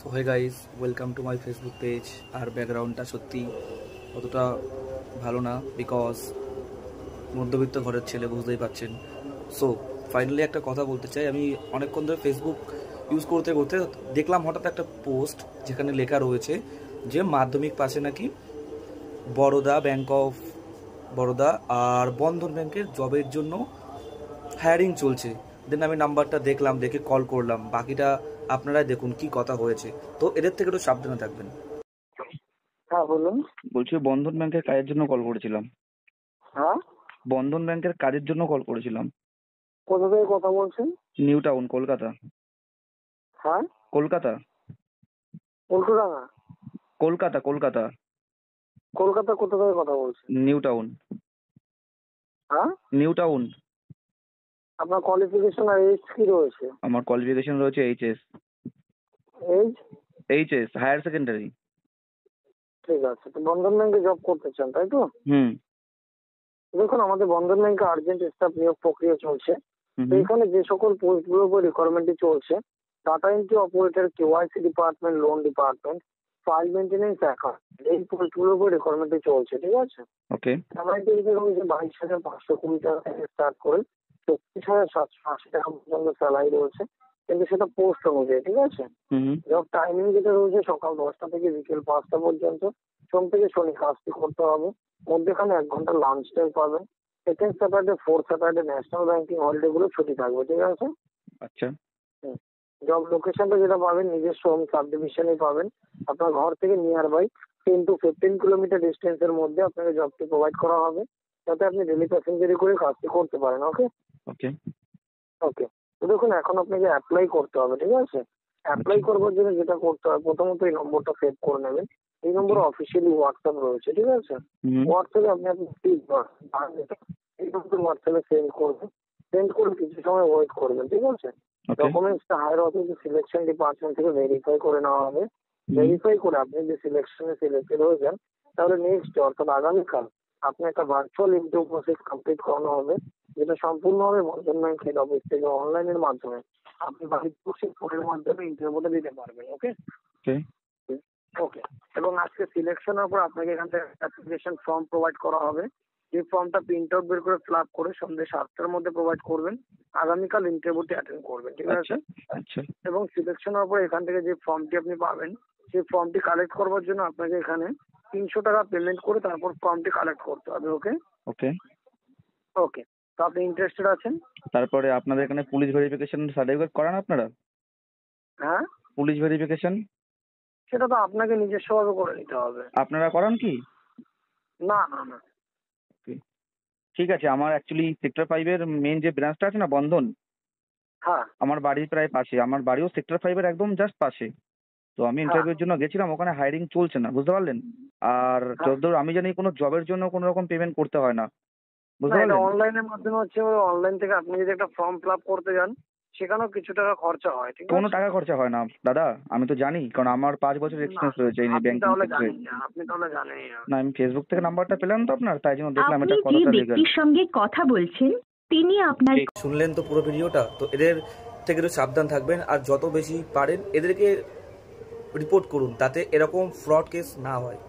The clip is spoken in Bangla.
So hey guys, welcome to my Facebook page. আর ব্যাকগ্রাউন্ডটা সত্যি অতটা ভালো না, বিকজ মধ্যবিত্ত ঘরের ছেলে, বুঝতেই পারছেন। সো ফাইনালি একটা কথা বলতে চাই। আমি অনেকক্ষণ ধরে ফেসবুক ইউজ করতে করতে দেখলাম হঠাৎ একটা পোস্ট যেখানে লেখা রয়েছে যে মাধ্যমিক পাশে নাকি ব্যাংক অফ বরোদা আর বন্ধন ব্যাংকের জবের জন্য হায়ারিং চলছে। দেন আমি নাম্বারটা দেখলাম, দেখে কল করলাম। বাকিটা আপনারাই দেখুন কি কথা হয়েছে। তো এদের থেকে একটু সাবধানে থাকবেন। হ্যাঁ বলুন। বলছি বন্ধন ব্যাংকের কাজের জন্য কল করেছিলাম। হ্যাঁ, বন্ধন ব্যাংকের কাজের জন্য কল করেছিলাম। কোথা থেকে কথা বলছেন? নিউ টাউন, কলকাতা। হ্যাঁ, কলকাতা উল্টোডাঙ্গা। কলকাতা কলকাতা কলকাতা কোথা থেকে কথা বলছেন? নিউ টাউন। হ্যাঁ, নিউ টাউন। আপনার কোয়ালিফিকেশন আর এজ কি রয়েছে? আমার কোয়ালিফিকেশন রয়েছে HS. Age? HS higher secondary. ঠিক আছে, তো বন্ধন ব্যাংকে জব করতে চান তাই তো? দেখুন, আমাদের বন্ধন ব্যাংকে আর্জেন্ট স্টাফ নিয়োগ প্রক্রিয়া চলছে। তো এখানে যে সকল পোস্টগুলোর উপর রিকোয়ারমেন্টটি চলছে, data entry operator, KYC department, loan department, file maintenance, account, এই পোস্টগুলোর উপর রিকোয়ারমেন্টটি চলছে। ঠিক আছে? ওকে। স্যালারিটি রয়েছে 22,520 টাকা থেকে স্টার্ট করে 34,780 টাকা পর্যন্ত স্যালারি রয়েছে, কিন্তু সেটা পোস্ট অনুযায়ী। ঠিক আছে? জব টাইমিং যেটা রয়েছে সকাল 10টা থেকে বিকেল 5টা পর্যন্ত। সোম থেকে শনি কাজটি করতে হবে। মধ্যেখানে 1 ঘন্টা লাঞ্চ টাইম পাবেন। Second Saturday, fourth Saturday national banking holiday গুলো ছুটি থাকবে। ঠিক আছে? আচ্ছা। জব লোকেশনটা যেটা পাবেন নিজস্ব হোম সাব ডিভিশনেই পাবেন। আপনার ঘর থেকে নিয়ার বাই 10 to 15 কিলোমিটার ডিস্টেন্সের মধ্যে আপনাকে জবটি প্রোভাইড করা হবে, যাতে আপনি ডেলি প্যাসেঞ্জারি করে কাজটি করতে পারেন। ওকে ওকে। ওকে তো দেখুন, এখন আপনাকে অ্যাপ্লাই করতে হবে। ঠিক আছে? অ্যাপ্লাই করবার জন্য যেটা করতে হবে, প্রথমত এই নম্বরটা সেভ করে নেবেন। এই নম্বরে অফিসিয়ালি হোয়াটসঅ্যাপ রয়েছে। ঠিক আছে? হোয়াটসঅ্যাপে আপনি এই নম্বর হোয়াটসঅ্যাপে সেন্ড করবেন। সেন্ড করে কিছু সময় ওয়েট করবেন। ঠিক আছে? ডকুমেন্টসটা হায়ার অথরিটি সিলেকশন ডিপার্টমেন্ট থেকে ভেরিফাই করে নেওয়া হবে। ভেরিফাই করে আপনি যে সিলেকশনে সিলেক্টেড হয়ে যান, তাহলে নেক্সট অর্থাৎ আগামীকাল আপনি একটা ভার্চুয়াল ইন্টারভিউ প্রসেস কমপ্লিট করানো হবে, যেটা সম্পূর্ণ হবে বন্ধন ব্যাংক হেড অফিস থেকে অনলাইনের মাধ্যমে। আপনি বাড়িতে বসে ফোনের মাধ্যমে ইন্টারভিউটা দিতে পারবেন। ওকে ওকে এবং আজকে সিলেকশনের পর আপনাকে এখান থেকে অ্যাপ্লিকেশন ফর্ম প্রোভাইড করা হবে। এই ফর্মটা প্রিন্ট আউট বের করে ফিল আপ করে সন্ধ্যে 7টার মধ্যে প্রোভাইড করবেন। আগামীকাল ইন্টারভিউটি অ্যাটেন্ড করবেন। ঠিক আছে? আচ্ছা। এবং সিলেকশনের পর এখান থেকে যে ফর্মটি আপনি পাবেন, সেই ফর্মটি কালেক্ট করবার জন্য আপনাকে এখানে 300 টাকা পেমেন্ট করে তারপর ফর্মটি কালেক্ট করতে হবে। ওকে ওকে ওকে তো আপনি ইন্টারেস্টেড আছেন? তারপরে আপনাদের এখানে পুলিশ ভেরিফিকেশন সার্টিফিকেট করান আপনারা? হ্যাঁ, পুলিশ ভেরিফিকেশন সেটা তো আপনাকে নিজস্বভাবে করে নিতে হবে। আপনারা করান কি? না না না। ঠিক আছে। আমার অ্যাকচুয়ালি সেক্টর 5-এর মেন যে ব্রাঞ্চটা আছে না, বন্ধন, হ্যাঁ, আমার বাড়ির প্রায় পাশে। আমার বাড়িও সেক্টর 5-এর একদম জাস্ট পাশে। তো আমি ইন্টারভিউর জন্য গেছিলাম, ওখানে হায়ারিং চলছে না, বুঝতে পারলেন? আর যতদূর আমি জানি কোনো জবের জন্য কোনো রকম পেমেন্ট করতে হয় না, বুঝতে পারলেন? অনলাইনের মাধ্যমে হচ্ছে, অনলাইন থেকে আপনি যদি একটা ফর্ম ফিল আপ করতে যান, সেখানেও কিছু টাকা খরচা হয়। ঠিক আছে? কোনো টাকা খরচা হয় না দাদা, আমি তো জানি, কারণ আমার 5 বছর এক্সপিরিয়েন্স রয়েছে এই ব্যাংকিং সেক্টরে। আপনি তাহলে জানেন না, আমি ফেসবুক থেকে নাম্বারটা পেলাম তো আপনার, তাই জন্য দেখলাম এটা আপনি যে ব্যক্তির সঙ্গে কথা বলছেন তিনি আপনার। শুনলেন তো পুরো ভিডিওটা। তো এদের থেকে একটু সাবধান থাকবেন, আর যত বেশি পারেন এদেরকে রিপোর্ট করুন, তাতে এরকম ফ্রড কেস না হয়।